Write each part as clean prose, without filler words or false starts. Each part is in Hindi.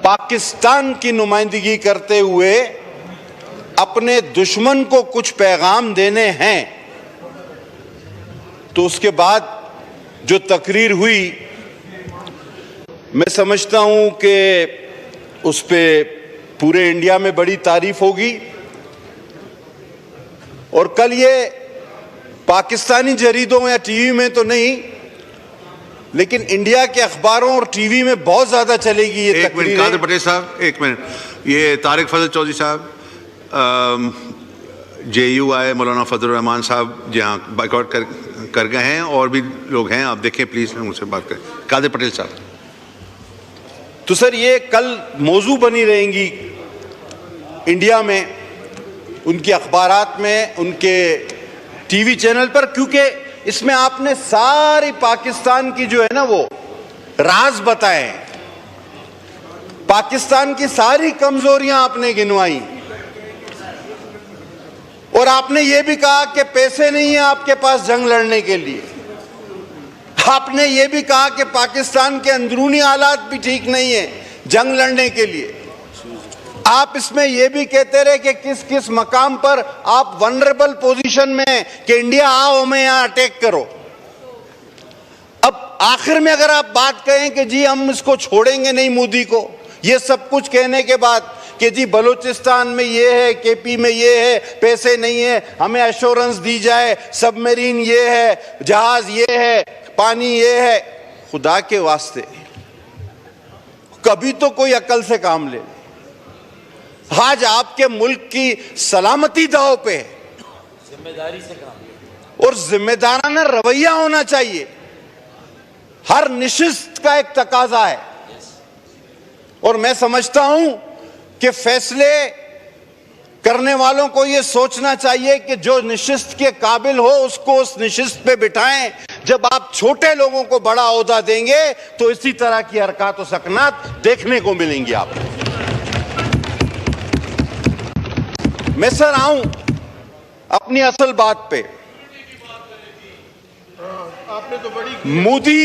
पाकिस्तान की नुमाइंदगी करते हुए अपने दुश्मन को कुछ पैगाम देने हैं, तो उसके बाद जो तकरीर हुई, मैं समझता हूं कि उस पे पूरे इंडिया में बड़ी तारीफ होगी। और कल ये पाकिस्तानी जरीदों या टीवी में तो नहीं, लेकिन इंडिया के अखबारों और टीवी में बहुत ज्यादा चलेगी ये तकरीर। एक मिनट कादिर पटेल साहब, एक मिनट। ये तारिक फजल चौधरी साहब, JU आए, मौलाना फजल रहमान साहब जहाँ बाइकआउट कर गए हैं, और भी लोग हैं, आप देखें प्लीज, उनसे बात करें। कादिर पटेल साहब। तो सर ये कल मौजू बनी रहेंगी इंडिया में, उनके अखबारात में, उनके टीवी चैनल पर, क्योंकि इसमें आपने सारी पाकिस्तान की जो है ना वो राज बताए हैं, पाकिस्तान की सारी कमजोरियां आपने गिनवाई, और आपने ये भी कहा कि पैसे नहीं है आपके पास जंग लड़ने के लिए। आपने ये भी कहा कि पाकिस्तान के अंदरूनी हालात भी ठीक नहीं है जंग लड़ने के लिए। आप इसमें यह भी कहते रहे कि किस किस मकाम पर आप वनरेबल पोजीशन में हैं कि इंडिया आओ हमें यहां अटैक करो। अब आखिर में अगर आप बात कहें कि जी हम इसको छोड़ेंगे नहीं मोदी को, ये सब कुछ कहने के बाद कि जी बलूचिस्तान में ये है, KP में ये है, पैसे नहीं है, हमें एश्योरेंस दी जाए, सबमरीन ये है, जहाज ये है, पानी ये है, खुदा के वास्ते कभी तो कोई अकल से काम ले। आज आपके मुल्क की सलामती दांव पे है, जिम्मेदारी से काम, और जिम्मेदाराना रवैया होना चाहिए, हर निशिस्त का एक तकाजा है। और मैं समझता हूं कि फैसले करने वालों को यह सोचना चाहिए कि जो निशिस्त के काबिल हो उसको उस निशिस्त पे बिठाएं। जब आप छोटे लोगों को बड़ा ओहदा देंगे तो इसी तरह की हरकत और सकनात देखने को मिलेंगी आपको। मैं सर आऊं अपनी असल बात पे। आपने तो बड़ी मोदी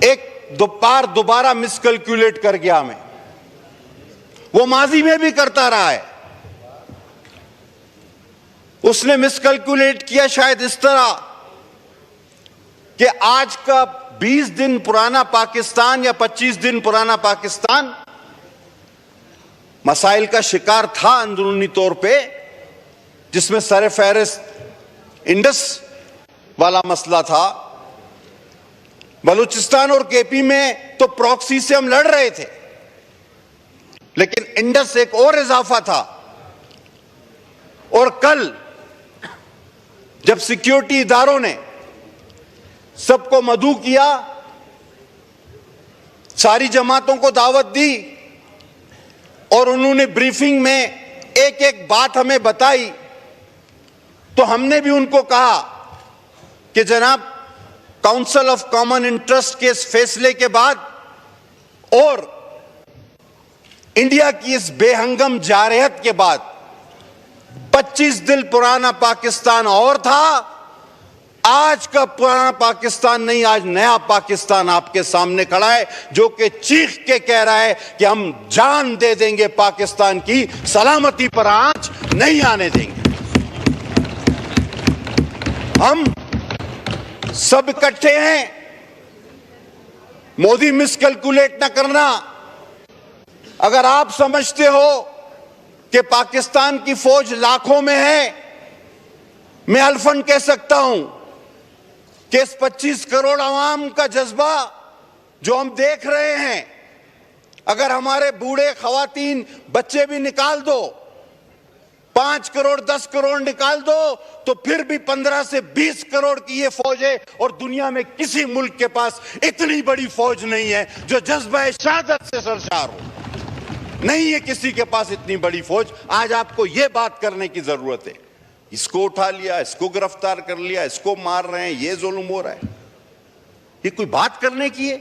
एक दोबारा मिसकैलकुलेट कर गया हमें, वो माजी में भी करता रहा है। उसने मिसकैलकुलेट किया शायद इस तरह कि आज का 20 दिन पुराना पाकिस्तान या 25 दिन पुराना पाकिस्तान मसाइल का शिकार था अंदरूनी तौर पे, जिसमें सर फहरिस्त इंडस वाला मसला था। बलूचिस्तान और KP में तो प्रॉक्सी से हम लड़ रहे थे, लेकिन इंडस एक और इजाफा था। और कल जब सिक्योरिटी इदारों ने सबको मदऊ किया, सारी जमातों को दावत दी, और उन्होंने ब्रीफिंग में एक एक बात हमें बताई, तो हमने भी उनको कहा कि जनाब काउंसिल ऑफ कॉमन इंटरेस्ट के इस फैसले के बाद और इंडिया की इस बेहंगम जारहत के बाद 25 दिन पुराना पाकिस्तान और था, आज का पुराना पाकिस्तान नहीं, आज नया पाकिस्तान आपके सामने खड़ा है, जो कि चीख के कह रहा है कि हम जान दे देंगे, पाकिस्तान की सलामती पर आंच नहीं आने देंगे। हम सब इकट्ठे हैं, मोदी मिसकैलकुलेट ना करना। अगर आप समझते हो कि पाकिस्तान की फौज लाखों में है, मैं अल्फन कह सकता हूं कि इस 25 करोड़ आवाम का जज्बा जो हम देख रहे हैं, अगर हमारे बूढ़े, खवातीन, बच्चे भी निकाल दो, 5 करोड़ 10 करोड़ निकाल दो, तो फिर भी 15 से 20 करोड़ की ये फौज है। और दुनिया में किसी मुल्क के पास इतनी बड़ी फौज नहीं है जो जज्बा शहादत से सरशार हो। नहीं है किसी के पास इतनी बड़ी फौज। आज आपको यह बात करने की जरूरत है, इसको उठा लिया, इसको गिरफ्तार कर लिया, इसको मार रहे हैं, ये जुल्म हो रहा है, ये कोई बात करने की है?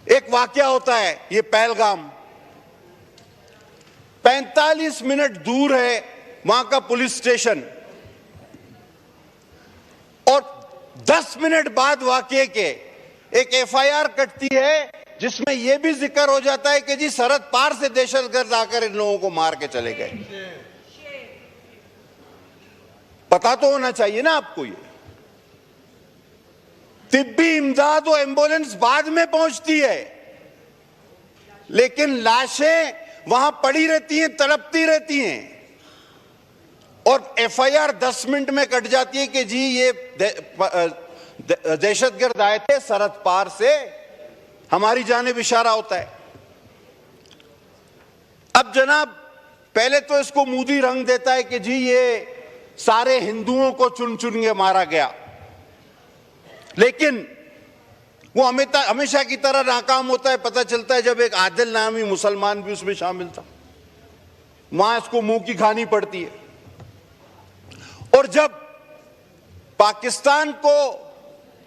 एक वाकया होता है, ये पहलगाम 45 मिनट दूर है वहां का पुलिस स्टेशन, और 10 मिनट बाद वाकये के एक एफआईआर कटती है जिसमें यह भी जिक्र हो जाता है कि जी सरहद पार से दहशतगर्द आकर इन लोगों को मार के चले गए। पता तो होना चाहिए ना आपको। ये तिब्बी इमदाद और एम्बुलेंस बाद में पहुंचती है, लेकिन लाशें वहां पड़ी रहती हैं, तड़पती रहती हैं, और एफआईआर 10 मिनट में कट जाती है कि जी ये दहशतगर्द आए थे सरहद पार से, हमारी जानिब इशारा होता है। अब जनाब पहले तो इसको मोदी रंग देता है कि जी ये सारे हिंदुओं को चुन चुन के मारा गया, लेकिन वो हमेशा की तरह नाकाम होता है। पता चलता है जब एक आदिल नामी मुसलमान भी उसमें शामिल था, वहां इसको मुंह की खानी पड़ती है। और जब पाकिस्तान को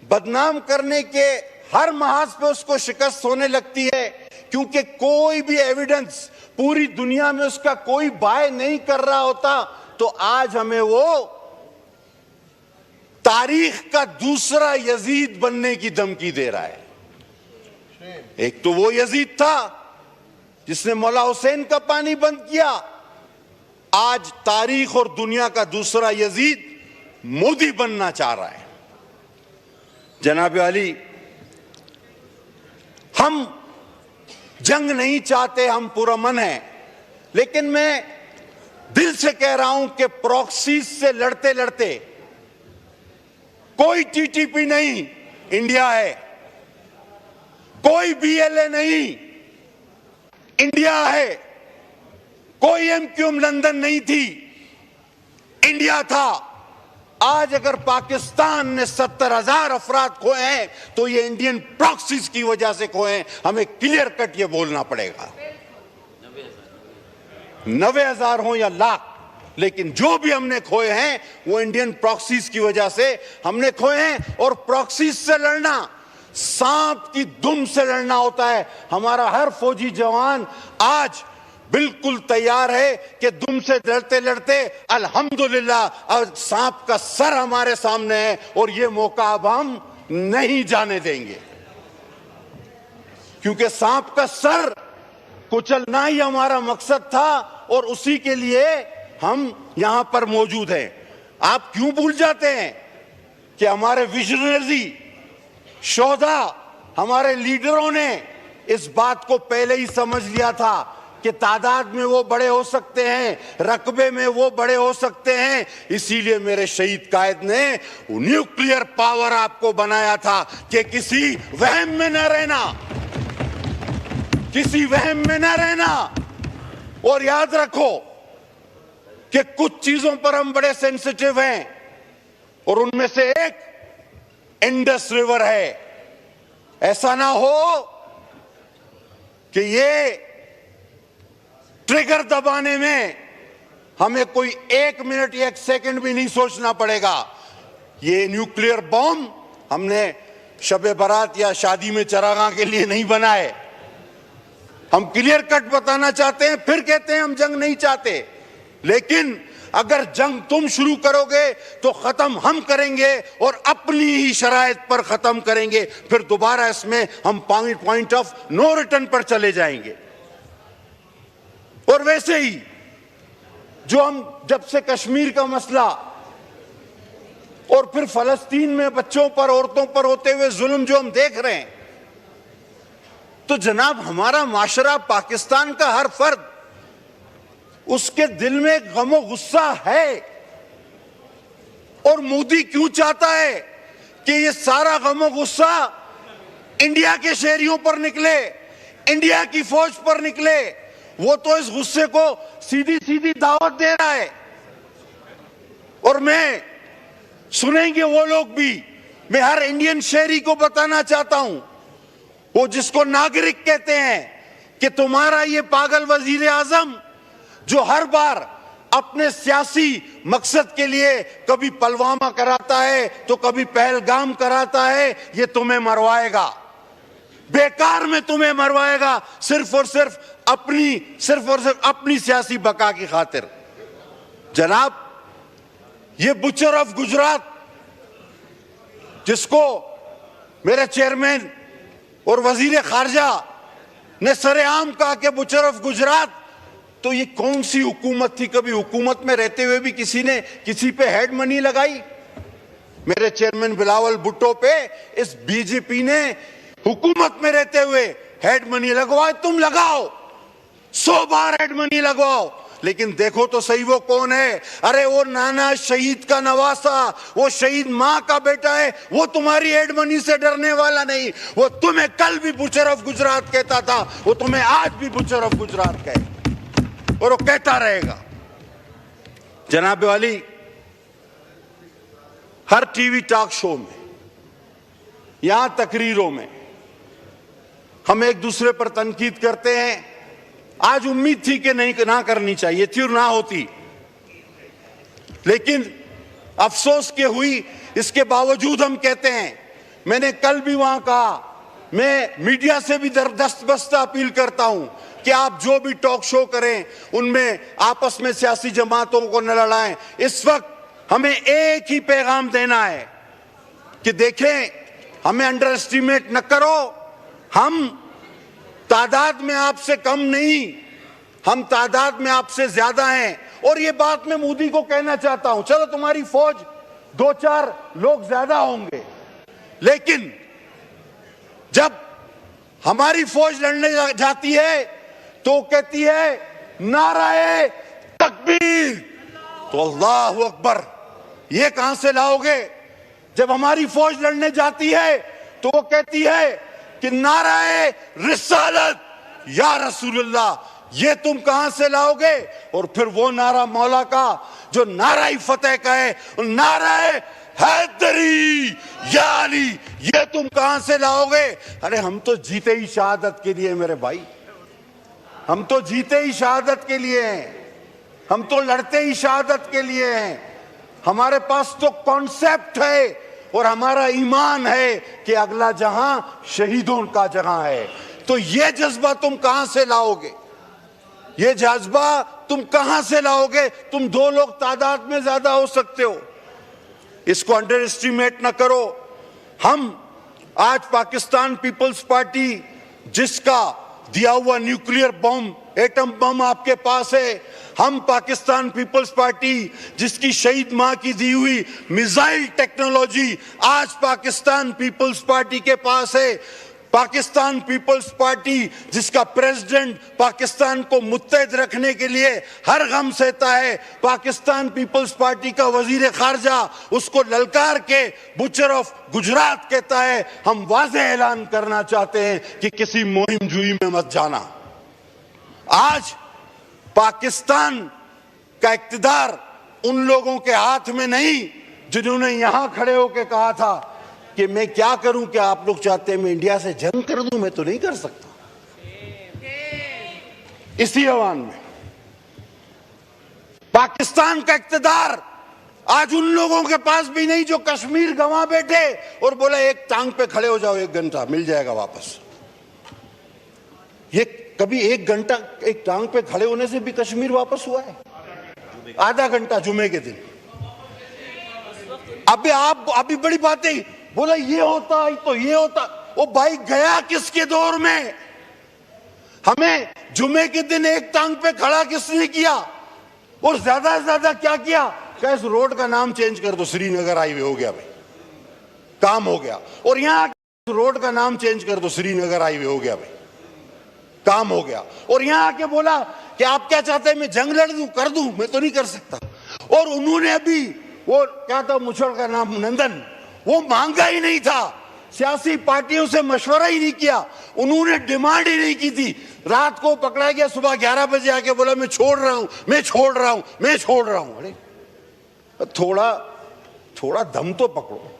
बदनाम करने के हर महाज पे उसको शिकस्त होने लगती है, क्योंकि कोई भी एविडेंस पूरी दुनिया में उसका कोई बाय नहीं कर रहा होता, तो आज हमें वो तारीख का दूसरा यजीद बनने की धमकी दे रहा है। एक तो वो यजीद था जिसने मौला हुसैन का पानी बंद किया, आज तारीख और दुनिया का दूसरा यजीद मोदी बनना चाह रहा है। जनाब अली, हम जंग नहीं चाहते, हम पुरअमन हैं, लेकिन मैं दिल से कह रहा हूं कि प्रॉक्सी से लड़ते लड़ते कोई टीटीपी नहीं, इंडिया है, कोई बीएलए नहीं, इंडिया है, कोई एमक्यूएम लंदन नहीं थी, इंडिया था। आज अगर पाकिस्तान ने 70,000 अफराद खोए हैं तो ये इंडियन प्रॉक्सीज की वजह से खोए हैं, हमें क्लियर कट ये बोलना पड़ेगा। 90,000 हो या लाख, लेकिन जो भी हमने खोए हैं वो इंडियन प्रॉक्सीज की वजह से हमने खोए हैं। और प्रॉक्सीज से लड़ना सांप की दुम से लड़ना होता है। हमारा हर फौजी जवान आज बिल्कुल तैयार है कि दुम से लड़ते लड़ते अल्हम्दुलिल्लाह अब सांप का सर हमारे सामने है, और ये मौका अब हम नहीं जाने देंगे, क्योंकि सांप का सर कुचलना ही हमारा मकसद था और उसी के लिए हम यहां पर मौजूद हैं। आप क्यों भूल जाते हैं कि हमारे विजनरी शोधा, हमारे लीडरों ने इस बात को पहले ही समझ लिया था कि तादाद में वो बड़े हो सकते हैं, रकबे में वो बड़े हो सकते हैं। इसीलिए मेरे शहीद कायद ने न्यूक्लियर पावर आपको बनाया था कि किसी वहम में न रहना, किसी वहम में न रहना। और याद रखो कि कुछ चीजों पर हम बड़े सेंसिटिव हैं, और उनमें से एक इंडस रिवर है। ऐसा ना हो कि ये ट्रिगर दबाने में हमें कोई 1 मिनट या 1 सेकंड भी नहीं सोचना पड़ेगा। ये न्यूक्लियर बॉम्ब हमने शब बारात या शादी में चरागाह के लिए नहीं बनाए। हम क्लियर कट बताना चाहते हैं, फिर कहते हैं हम जंग नहीं चाहते, लेकिन अगर जंग तुम शुरू करोगे तो खत्म हम करेंगे और अपनी ही शराइत पर खत्म करेंगे। फिर दोबारा इसमें हम पॉइंट ऑफ नो रिटर्न पर चले जाएंगे। और वैसे ही जो हम जब से कश्मीर का मसला और फिर फलस्तीन में बच्चों पर, औरतों पर होते हुए जुल्म जो हम देख रहे हैं, तो जनाब हमारा माशरा, पाकिस्तान का हर फर्द, उसके दिल में गमो गुस्सा है। और मोदी क्यों चाहता है कि ये सारा गमो गुस्सा इंडिया के शहरियों पर निकले, इंडिया की फौज पर निकले? वो तो इस गुस्से को सीधी सीधी दावत दे रहा है। और मैं सुनेंगे वो लोग भी, मैं हर इंडियन शहरी को बताना चाहता हूं, वो जिसको नागरिक कहते हैं, कि तुम्हारा ये पागल वजीर आजम जो हर बार अपने सियासी मकसद के लिए कभी पुलवामा कराता है तो कभी पहलगाम कराता है, ये तुम्हें मरवाएगा, बेकार में तुम्हें मरवाएगा, सिर्फ और सिर्फ अपनी सियासी बका की खातिर। जनाब ये बुचर ऑफ गुजरात, जिसको मेरे चेयरमैन और वजीर खारजा ने सरेआम कहा कि मुशर्रफ गुजरात, तो ये कौन सी हुकूमत थी? कभी हुकूमत में रहते हुए भी किसी ने किसी पे हेड मनी लगाई? मेरे चेयरमैन बिलावल भुट्टो पे इस बीजेपी ने हुकूमत में रहते हुए हेड मनी लगवाए। तुम लगाओ, 100 बार हेड मनी लगवाओ, लेकिन देखो तो सही वो कौन है। अरे वो नाना शहीद का नवासा, वो शहीद मां का बेटा है, वो तुम्हारी हेड मनी से डरने वाला नहीं। वो तुम्हें कल भी मुशर्रफ गुजरात कहता था, वो तुम्हें आज भी मुशर्रफ गुजरात कहे और वो कहता रहेगा। जनाब वाली, हर टीवी टॉक शो में, यहां तकरीरों में हम एक दूसरे पर तनकीद करते हैं। आज उम्मीद थी कि नहीं, ना करनी चाहिए थी और ना होती, लेकिन अफसोस के हुई। इसके बावजूद हम कहते हैं, मैंने कल भी वहां कहा, मैं मीडिया से भी दस्तबस्ता अपील करता हूं कि आप जो भी टॉक शो करें उनमें आपस में सियासी जमातों को न लड़ाएं। इस वक्त हमें एक ही पैगाम देना है कि देखें, हमें अंडर एस्टिमेट न करो। हम तादाद में आपसे कम नहीं, हम तादाद में आपसे ज्यादा हैं। और ये बात मैं मोदी को कहना चाहता हूं, चलो तुम्हारी फौज 2-4 लोग ज्यादा होंगे, लेकिन जब हमारी फौज लड़ने जाती है तो कहती है नाराए तकबीर, तो अल्लाहु अकबर ये कहां से लाओगे? जब हमारी फौज लड़ने जाती है तो वो कहती है कि नाराए रिसालत या रसूलुल्लाह, ये तुम कहां से लाओगे? और फिर वो नारा मौला का जो नारा फतेह का है, नाराए हैदरी या अली, ये तुम कहां से लाओगे? अरे हम तो जीते ही शहादत के लिए मेरे भाई, हम तो जीते ही शहादत के लिए हैं, हम तो लड़ते ही शहादत के लिए हैं। हमारे पास तो कॉन्सेप्ट है और हमारा ईमान है कि अगला जहां शहीदों का जहां है। तो ये जज्बा तुम कहां से लाओगे? ये जज्बा तुम कहां से लाओगे? तुम 2 लोग तादाद में ज्यादा हो सकते हो, इसको अंडर एस्टिमेट ना करो। हम आज पाकिस्तान पीपल्स पार्टी, जिसका दिया हुआ न्यूक्लियर बम, एटम बम आपके पास है, हम पाकिस्तान पीपल्स पार्टी जिसकी शहीद मां की दी हुई मिसाइल टेक्नोलॉजी आज पाकिस्तान पीपल्स पार्टी के पास है। पाकिस्तान पीपल्स पार्टी जिसका प्रेसिडेंट पाकिस्तान को मुत्तहद रखने के लिए हर गम सहता है। पाकिस्तान पीपल्स पार्टी का वजीर खारजा उसको ललकार के मुशर्रफ गुजरात कहता है। हम वाज़ेह ऐलान करना चाहते हैं कि किसी मुहिम जुई में मत जाना। आज पाकिस्तान का इक्तिदार उन लोगों के हाथ में नहीं जिन्होंने यहां खड़े होकर कहा था कि मैं क्या करूं, क्या आप लोग चाहते हैं मैं इंडिया से जंग कर दूं? मैं तो नहीं कर सकता। इसी आह्वान में पाकिस्तान का इक्तिदार आज उन लोगों के पास भी नहीं जो कश्मीर गंवा बैठे और बोला एक टांग पे खड़े हो जाओ, 1 घंटा मिल जाएगा वापस। ये कभी 1 घंटा एक टांग पे खड़े होने से भी कश्मीर वापस हुआ है? आधा घंटा जुमे के दिन। अभी बड़ी बातें बोला ये होता तो ये होता। वो भाई गया किसके दौर में? हमें जुमे के दिन एक टांग पे खड़ा किसने किया? और ज्यादा से ज्यादा क्या किया? इस रोड का नाम चेंज कर दो, श्रीनगर हाईवे हो गया भाई, काम हो गया। और यहां रोड का नाम चेंज कर दो, श्रीनगर हाईवे हो गया भाई, काम हो गया। और यहां आके बोला कि आप क्या चाहते हैं मैं जंग लड़ दूं? कर दूं? मैं तो नहीं कर सकता। और उन्होंने अभी वो क्या था, मुछड़ का नाम नंदन, वो मांगा ही नहीं था, सियासी पार्टियों से मशवरा ही नहीं किया, उन्होंने डिमांड ही नहीं की थी। रात को पकड़ा गया, सुबह 11 बजे आके बोला मैं छोड़ रहा हूं, मैं छोड़ रहा हूं, मैं छोड़ रहा हूं। अरे थोड़ा दम तो पकड़ो,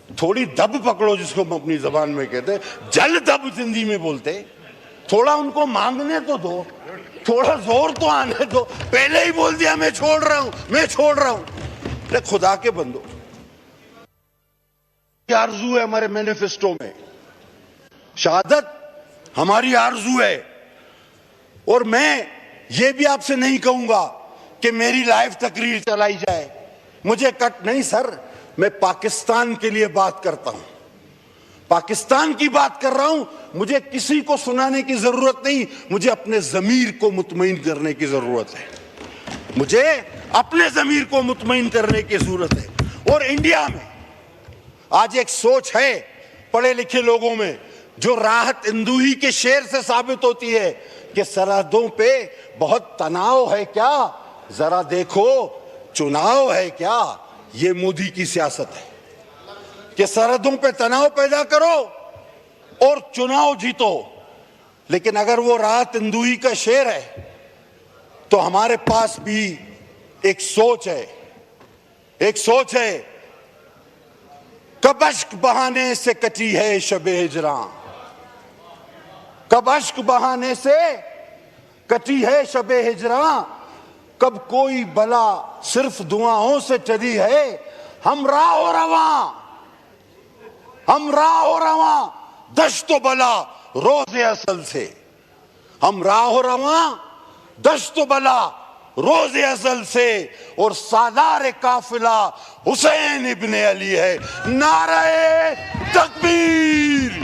थोड़ी दब पकड़ो, जिसको हम अपनी जबान में कहते हैं, जल दब हिंदी में बोलते। थोड़ा उनको मांगने तो दो, थोड़ा जोर तो आने दो। पहले ही बोल दिया मैं छोड़ रहा हूं, मैं छोड़ रहा हूं। अरे खुदा के बंदो, आरजू है हमारे मैनिफेस्टो में, शहादत हमारी आरजू है। और मैं ये भी आपसे नहीं कहूंगा कि मेरी लाइव तकरीर चलाई जाए, मुझे कट नहीं सर, मैं पाकिस्तान के लिए बात करता हूं। पाकिस्तान की बात कर रहा हूं, मुझे किसी को सुनाने की जरूरत नहीं, मुझे अपने जमीर को मुतमईन करने की जरूरत है। मुझे अपने जमीर को मुतमईन करने की जरूरत है। और इंडिया में आज एक सोच है पढ़े लिखे लोगों में, जो राहत इंदुही के शेर से साबित होती है कि सरहदों पे बहुत तनाव है क्या, जरा देखो चुनाव है क्या। ये मोदी की सियासत है कि सरहदों पे तनाव पैदा करो और चुनाव जीतो। लेकिन अगर वो राहत इंदुही का शेर है तो हमारे पास भी एक सोच है, एक सोच है। कब अश्क बहाने से कटी है शबे हिजरा, कब अश्क बहाने से कटी है शबे हिजरा, कब कोई बला सिर्फ दुआओं से टली है। हम राह रवा, हम राह रवा दश्तो बला रोज़े असल से, हम राह रवा दश्तो बला रोज़े असल से, और सालार काफिला हुसैन इब्ने अली है। नारे तकबीर,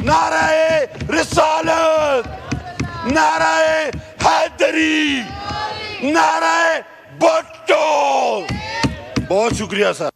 नारे रिसालत, नारे हैदरी, नारे भुट्टो। बहुत शुक्रिया सर।